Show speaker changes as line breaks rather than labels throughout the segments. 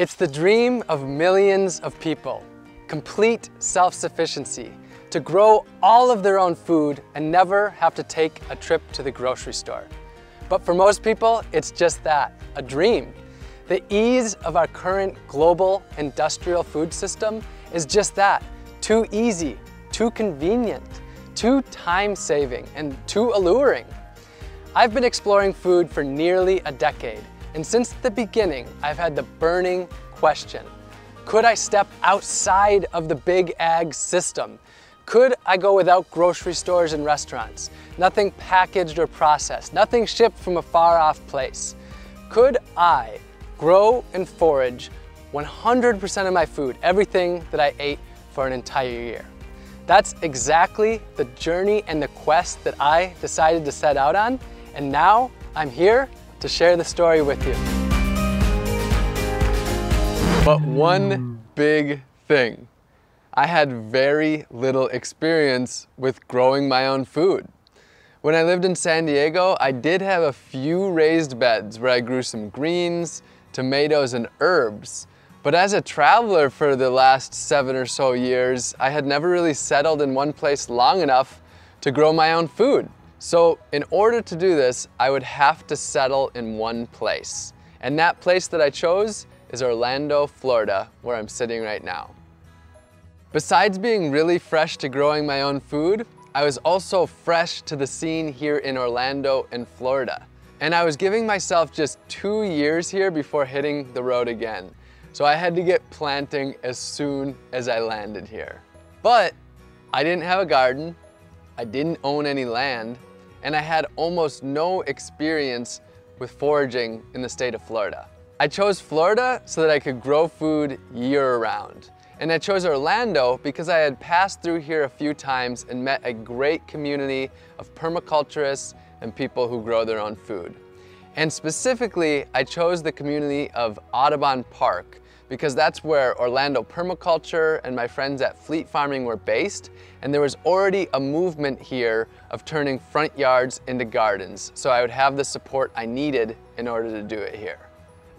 It's the dream of millions of people, complete self-sufficiency, to grow all of their own food and never have to take a trip to the grocery store. But for most people, it's just that, a dream. The ease of our current global industrial food system is just that, too easy, too convenient, too time-saving, and too alluring. I've been exploring food for nearly a decade, and since the beginning, I've had the burning question: could I step outside of the big ag system? Could I go without grocery stores and restaurants? Nothing packaged or processed, nothing shipped from a far-off place. Could I grow and forage 100% of my food, everything that I ate for an entire year? That's exactly the journey and the quest that I decided to set out on, and now I'm here to share the story with you. But one big thing: I had very little experience with growing my own food. When I lived in San Diego, I did have a few raised beds where I grew some greens, tomatoes, and herbs. But as a traveler for the last 7 or so years, I had never really settled in one place long enough to grow my own food. So in order to do this, I would have to settle in one place. And that place that I chose is Orlando, Florida, where I'm sitting right now. Besides being really fresh to growing my own food, I was also fresh to the scene here in Orlando and Florida. And I was giving myself just 2 years here before hitting the road again. So I had to get planting as soon as I landed here. But I didn't have a garden, I didn't own any land, and I had almost no experience with foraging in the state of Florida. I chose Florida so that I could grow food year-round. And I chose Orlando because I had passed through here a few times and met a great community of permaculturists and people who grow their own food. And specifically, I chose the community of Audubon Park because that's where Orlando Permaculture and my friends at Fleet Farming were based, and there was already a movement here of turning front yards into gardens, so I would have the support I needed in order to do it here.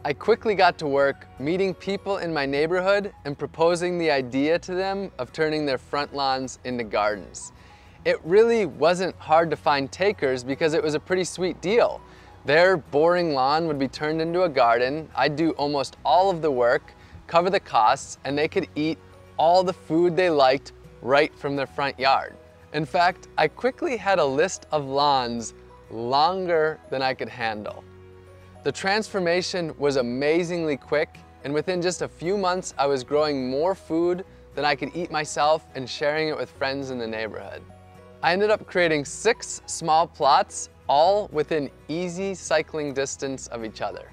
I quickly got to work meeting people in my neighborhood and proposing the idea to them of turning their front lawns into gardens. It really wasn't hard to find takers because it was a pretty sweet deal. Their boring lawn would be turned into a garden, I'd do almost all of the work, cover the costs, and they could eat all the food they liked right from their front yard. In fact, I quickly had a list of lawns longer than I could handle. The transformation was amazingly quick, and within just a few months, I was growing more food than I could eat myself and sharing it with friends in the neighborhood. I ended up creating 6 small plots, all within easy cycling distance of each other.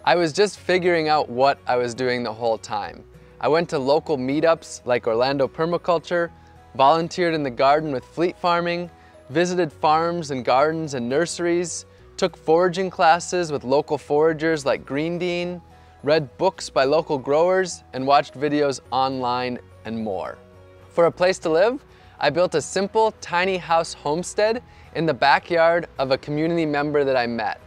I was just figuring out what I was doing the whole time. I went to local meetups like Orlando Permaculture, volunteered in the garden with Fleet Farming, visited farms and gardens and nurseries, took foraging classes with local foragers like Greenfield, read books by local growers, and watched videos online and more. For a place to live, I built a simple tiny house homestead in the backyard of a community member that I met.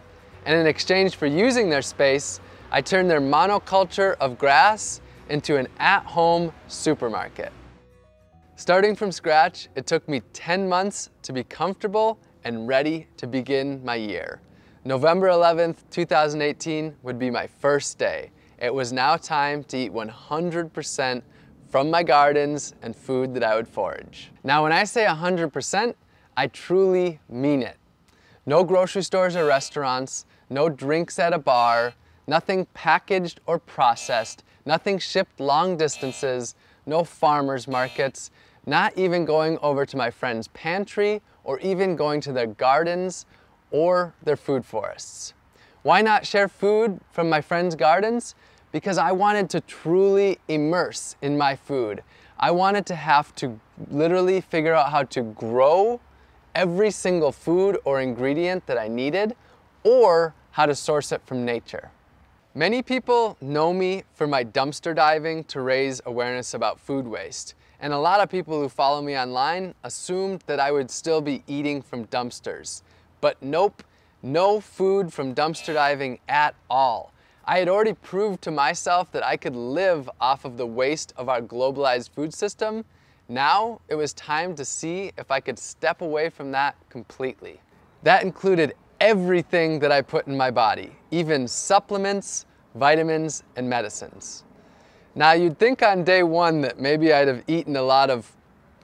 And in exchange for using their space, I turned their monoculture of grass into an at-home supermarket. Starting from scratch, it took me 10 months to be comfortable and ready to begin my year. November 11th, 2018 would be my first day. It was now time to eat 100% from my gardens and food that I would forage. Now, when I say 100%, I truly mean it. No grocery stores or restaurants, no drinks at a bar, nothing packaged or processed, nothing shipped long distances, no farmers markets, not even going over to my friend's pantry or even going to their gardens or their food forests. Why not share food from my friends' gardens? Because I wanted to truly immerse in my food. I wanted to have to literally figure out how to grow every single food or ingredient that I needed, or how to source it from nature. Many people know me for my dumpster diving to raise awareness about food waste. And a lot of people who follow me online assumed that I would still be eating from dumpsters. But nope, no food from dumpster diving at all. I had already proved to myself that I could live off of the waste of our globalized food system. Now it was time to see if I could step away from that completely. That included everything that I put in my body, even supplements, vitamins, and medicines. Now you'd think on day one that maybe I'd have eaten a lot of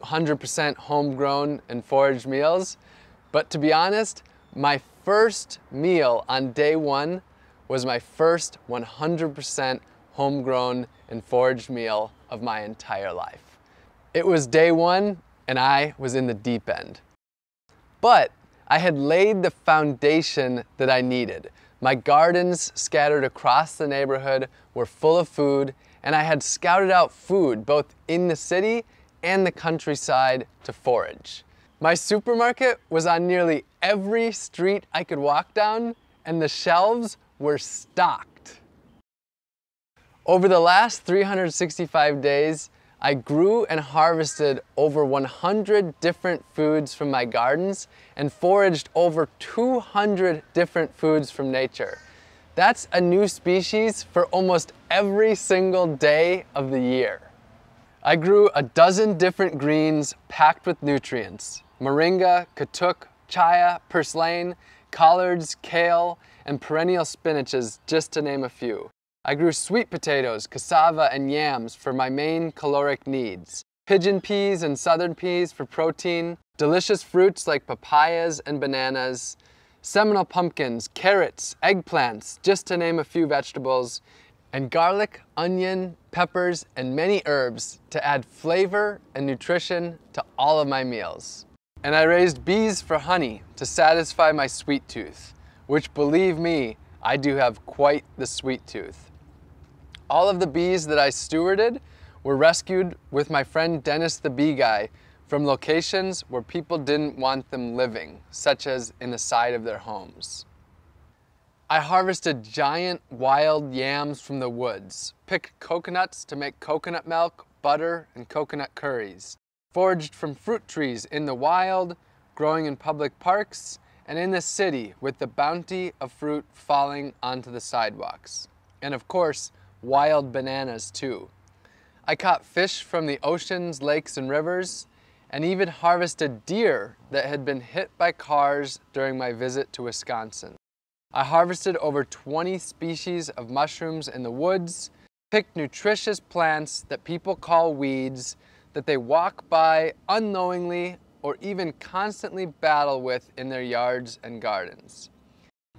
100% homegrown and foraged meals, but to be honest, my first meal on day one was my first 100% homegrown and foraged meal of my entire life. It was day one and I was in the deep end. But I had laid the foundation that I needed. My gardens scattered across the neighborhood were full of food, and I had scouted out food both in the city and the countryside to forage. My supermarket was on nearly every street I could walk down, and the shelves were stocked. Over the last 365 days, I grew and harvested over 100 different foods from my gardens and foraged over 200 different foods from nature. That's a new species for almost every single day of the year. I grew a dozen different greens packed with nutrients: moringa, katuk, chaya, purslane, collards, kale, and perennial spinaches, just to name a few. I grew sweet potatoes, cassava, and yams for my main caloric needs, pigeon peas and southern peas for protein, delicious fruits like papayas and bananas, Seminole pumpkins, carrots, eggplants, just to name a few vegetables, and garlic, onion, peppers, and many herbs to add flavor and nutrition to all of my meals. And I raised bees for honey to satisfy my sweet tooth, which, believe me, I do have quite the sweet tooth. All of the bees that I stewarded were rescued with my friend Dennis the Bee Guy from locations where people didn't want them living, such as in the side of their homes. I harvested giant wild yams from the woods, picked coconuts to make coconut milk, butter, and coconut curries, foraged from fruit trees in the wild, growing in public parks, and in the city with the bounty of fruit falling onto the sidewalks. And of course, wild bananas too. I caught fish from the oceans, lakes, and rivers, and even harvested deer that had been hit by cars during my visit to Wisconsin. I harvested over 20 species of mushrooms in the woods, picked nutritious plants that people call weeds that they walk by unknowingly or even constantly battle with in their yards and gardens.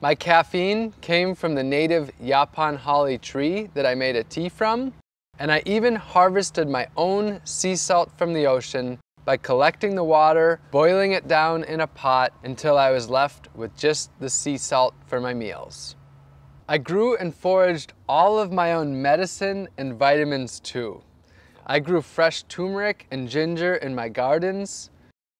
My caffeine came from the native Yaupon holly tree that I made a tea from, and I even harvested my own sea salt from the ocean by collecting the water, boiling it down in a pot until I was left with just the sea salt for my meals. I grew and foraged all of my own medicine and vitamins too. I grew fresh turmeric and ginger in my gardens,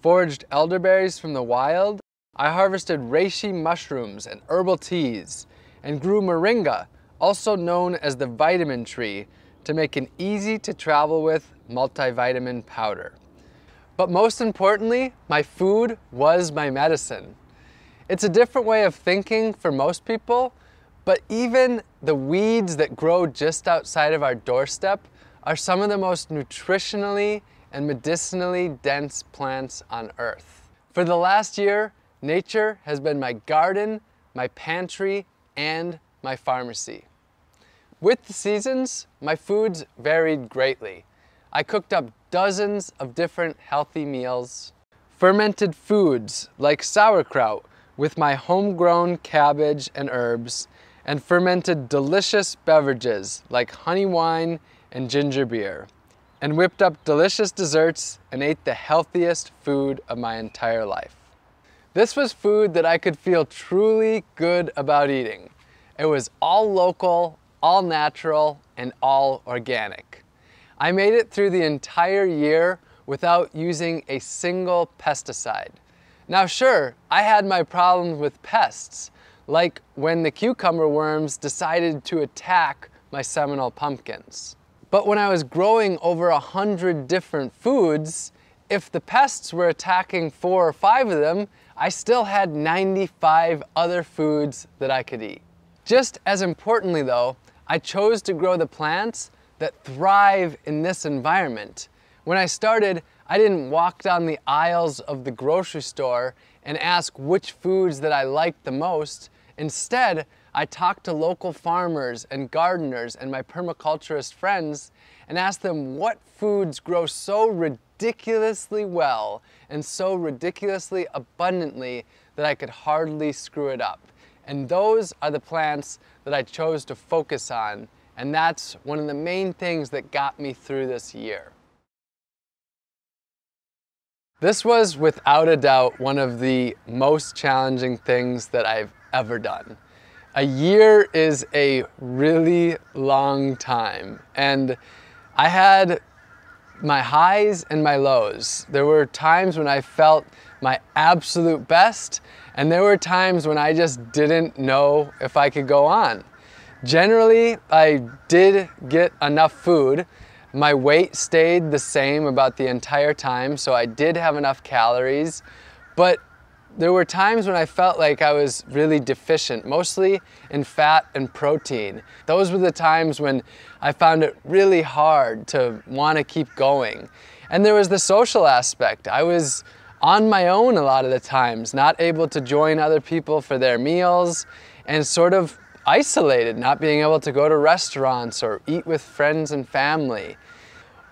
foraged elderberries from the wild, I harvested reishi mushrooms and herbal teas, and grew moringa, also known as the vitamin tree, to make an easy to travel with multivitamin powder. But most importantly, my food was my medicine. It's a different way of thinking for most people, but even the weeds that grow just outside of our doorstep are some of the most nutritionally and medicinally dense plants on Earth. For the last year, nature has been my garden, my pantry, and my pharmacy. With the seasons, my foods varied greatly. I cooked up dozens of different healthy meals, fermented foods like sauerkraut with my homegrown cabbage and herbs, and fermented delicious beverages like honey wine and ginger beer, and whipped up delicious desserts and ate the healthiest food of my entire life. This was food that I could feel truly good about eating. It was all local, all natural, and all organic. I made it through the entire year without using a single pesticide. Now sure, I had my problems with pests, like when the cucumber worms decided to attack my Seminole pumpkins. But when I was growing over 100 different foods, if the pests were attacking 4 or 5 of them, I still had 95 other foods that I could eat. Just as importantly though, I chose to grow the plants that thrive in this environment. When I started, I didn't walk down the aisles of the grocery store and ask which foods that I liked the most. Instead, I talked to local farmers and gardeners and my permaculturist friends and asked them what foods grow so ridiculously well and so ridiculously abundantly that I could hardly screw it up. And those are the plants that I chose to focus on, and that's one of the main things that got me through this year. This was without a doubt one of the most challenging things that I've ever done. A year is a really long time, and I had my highs and my lows. There were times when I felt my absolute best, and there were times when I just didn't know if I could go on. Generally, I did get enough food. My weight stayed the same about the entire time, so I did have enough calories, but there were times when I felt like I was really deficient, mostly in fat and protein. Those were the times when I found it really hard to want to keep going. And there was the social aspect. I was on my own a lot of the times, not able to join other people for their meals, and sort of isolated, not being able to go to restaurants or eat with friends and family.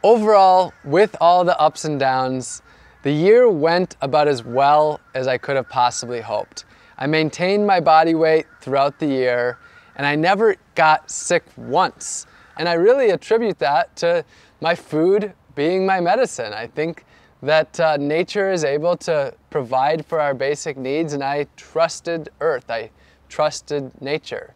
Overall, with all the ups and downs, the year went about as well as I could have possibly hoped. I maintained my body weight throughout the year, and I never got sick once. And I really attribute that to my food being my medicine. I think that nature is able to provide for our basic needs, and I trusted Earth. I trusted nature.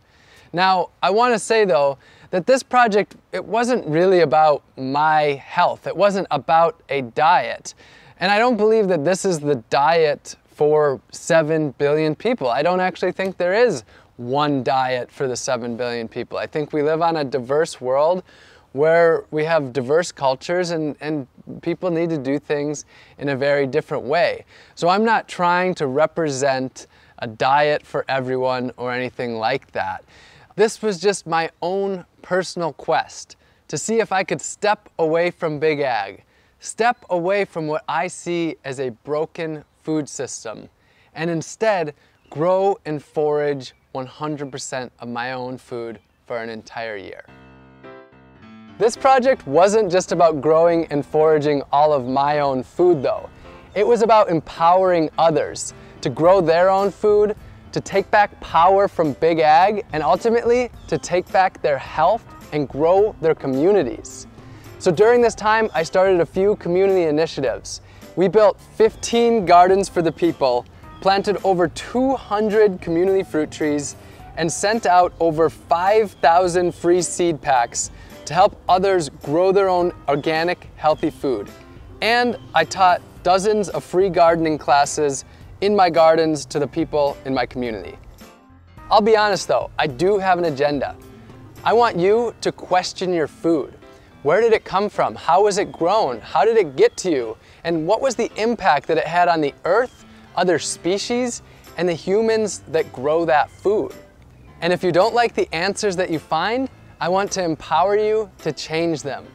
Now, I want to say though, that this project, it wasn't really about my health. It wasn't about a diet. And I don't believe that this is the diet for 7 billion people. I don't actually think there is one diet for the 7 billion people. I think we live on a diverse world where we have diverse cultures and people need to do things in a very different way. So I'm not trying to represent a diet for everyone or anything like that. This was just my own personal quest to see if I could step away from Big Ag, step away from what I see as a broken food system, and instead grow and forage 100% of my own food for an entire year. This project wasn't just about growing and foraging all of my own food though. It was about empowering others to grow their own food, to take back power from Big Ag, and ultimately to take back their health and grow their communities. So during this time, I started a few community initiatives. We built 15 gardens for the people, planted over 200 community fruit trees, and sent out over 5,000 free seed packs to help others grow their own organic, healthy food. And I taught dozens of free gardening classes in my gardens to the people in my community. I'll be honest though, I do have an agenda. I want you to question your food. Where did it come from? How was it grown? How did it get to you? And what was the impact that it had on the earth, other species, and the humans that grow that food? And if you don't like the answers that you find, I want to empower you to change them.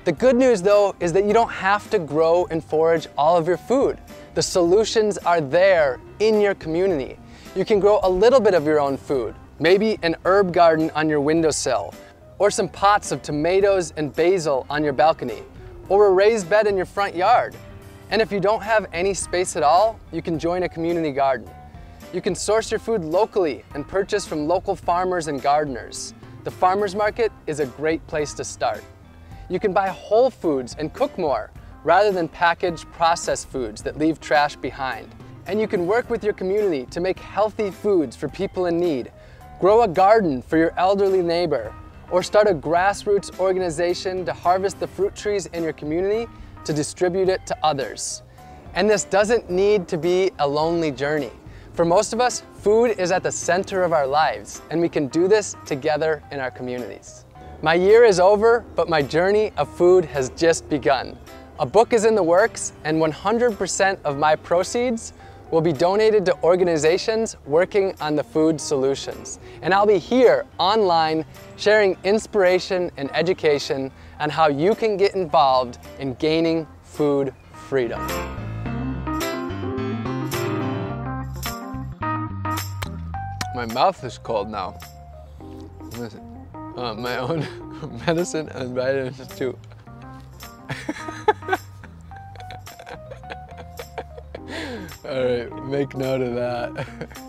The good news though is that you don't have to grow and forage all of your food. The solutions are there in your community. You can grow a little bit of your own food, maybe an herb garden on your windowsill, or some pots of tomatoes and basil on your balcony, or a raised bed in your front yard. And if you don't have any space at all, you can join a community garden. You can source your food locally and purchase from local farmers and gardeners. The farmers market is a great place to start. You can buy whole foods and cook more, rather than packaged processed foods that leave trash behind. And you can work with your community to make healthy foods for people in need, grow a garden for your elderly neighbor, or start a grassroots organization to harvest the fruit trees in your community to distribute it to others. And this doesn't need to be a lonely journey. For most of us, food is at the center of our lives, and we can do this together in our communities. My year is over, but my journey of food has just begun. A book is in the works, and 100% of my proceeds will be donated to organizations working on the food solutions. And I'll be here online sharing inspiration and education on how you can get involved in gaining food freedom. My mouth is cold now. My own medicine and vitamins too. All right, make note of that.